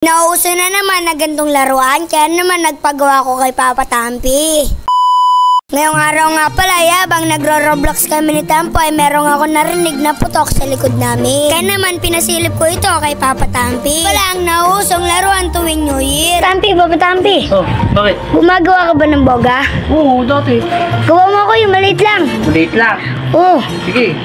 Nauso na naman na gantong laruan, kaya naman nagpagawa ko kay Papa Tampi. Ngayong araw nga pala, habang nagro-roblox kami ni Tampo, ay merong ako narinig na putok sa likod namin. Kaya naman pinasilip ko ito kay Papa Tampi. Wala ang nausong laruan tuwing New Year. Tampi, Papa Tampi. Oh, bakit? Gumagawa ka ba ng boga? Oo, dati. Gawa mo ko yung maliit lang. Maliit lang. Oo. Sige.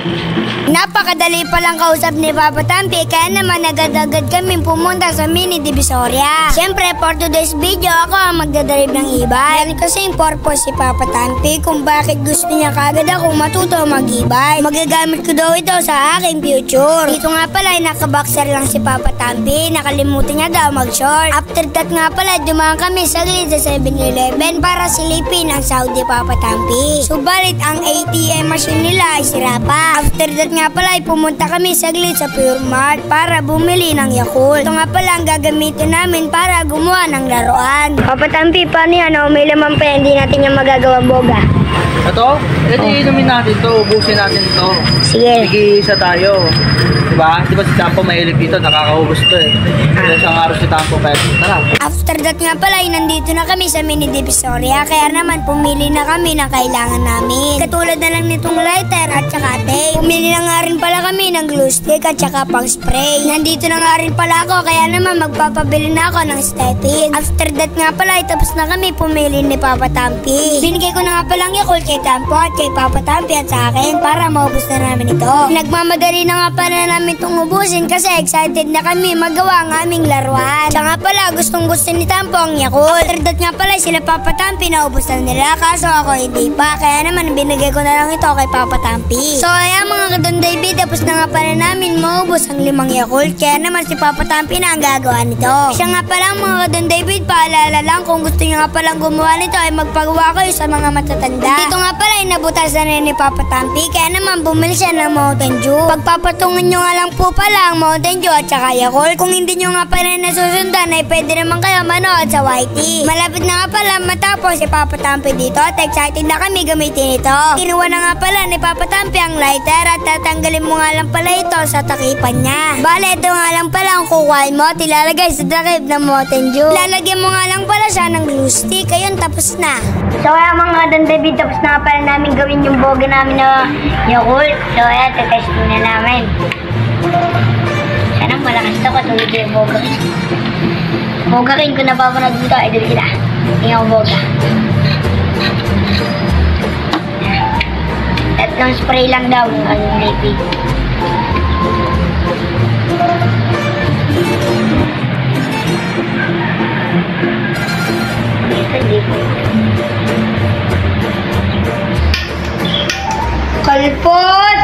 Napakadali palang kausap ni Papa Tampi, kaya naman agad-agad kaming pumunta sa mini Divisoria. Siyempre, for today's video, ako ang magdadrive ng e-bike. Yan kasi yung purpose si Papa Tampi kung bakit gusto niya kagad ako matuto mag-e-bike. Magagamit ko daw ito sa aking future. Dito nga pala ay nakaboxer lang si Papa Tampi, nakalimutan niya daw mag-short. After that nga pala, dumaan kami saglit sa 7-Eleven para silipin ang Saudi Papa Tampi. Subalit ang ATM machine nila ay sira pa. After that nga pala ay pumunta kami saglit sa Pure Mart para bumili ng Yakult. Ito nga pala ang gagamitin namin para gumawa ng laruan. Papa Tampi, paano yan? May laman pa, hindi natin yung magagawang boga. Ito? Inumin natin to, ubusin natin to. Sige. Sige, isa tayo. Diba? Diba si Tampo mahilig dito, nakakaubos to eh. Isang araw si Tampo, kaya tara. After that nga pala ay nandito na kami sa mini Divisoria, kaya naman pumili na kami ng kailangan namin. Katulad na lang nitong lighter at saka tape. Pumili na nga rin pala kami ng glue stick at saka pang spray. Nandito na nga rin pala ako, kaya naman magpapabili na ako ng step-in. After that nga pala ay tapos na kami pumili ni Papa Tampi. Binigay ko na nga palang Yakult kay Tampo at kay Papa Tampi at sa akin para maubos na namin ito. Nagmamadali na nga pala namin itong ubusin kasi excited na kami magawa ang aming laruan. Siya nga pala gustong gusto ni Tampo ang Yakult. After that nga pala sila Papa Tampi naubos na nila, kaso ako hindi pa. Kaya naman binigay ko na lang ito kay Papa Tampi. So ayan mga Kadon David, tapos na nga pala namin maubos ang 5 Yakult. Kaya naman si Papa Tampi na ang gagawa nito. Siya nga pala mga Kadon David, paalala lang kung gusto niyo nga palang gumawa nito ay magpagawa kayo sa mga matatanda. Dito nga pala ay nabutasan na ni Papa Tampi, kaya naman bumili siya ng Mountain Dew. Pagpapatungan nyo nga lang po pala ang Mountain Dew at saka Yakult. Kung hindi nyo nga pala nasusundan ay pwede naman kayo manood sa YT. Malapit na nga pala matapos si Papa Tampi dito at excited na kami gamitin ito. Kinuha na nga pala ni Papa Tampi ang lighter at tatanggalin mo nga lang pala ito sa takipan niya. Bale, ito nga lang pala ang kukuhain mo at ilalagay sa takip ng Mountain Dew. Lalagyan mo nga lang pala siya ng glue stick. Ayun, tapos na. So kaya mga Kadon David, tapos na nga pala namin gawin yung boga namin na Yakult. So ayan, tetestin na namin. Sana malakas ito katulad yung boga rin. Boga rin, kung napapanood dito, idol kita. Tingnan ko boga. Tatlong spray lang daw ang liquid. Ito, liquid. Kalpot!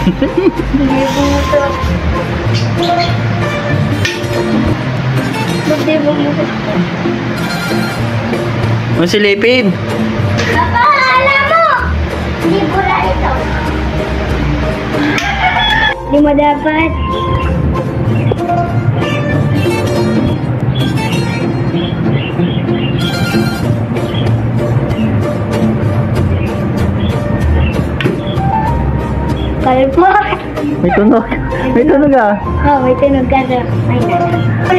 Hindi po ito. Hindi po ito. Masilipin. Papa, alam mo! Hindi po na ito. Hindi mo dapat. Kalpot! May tunog. May tunog ah. Oh, may tunog ka sa... Ay,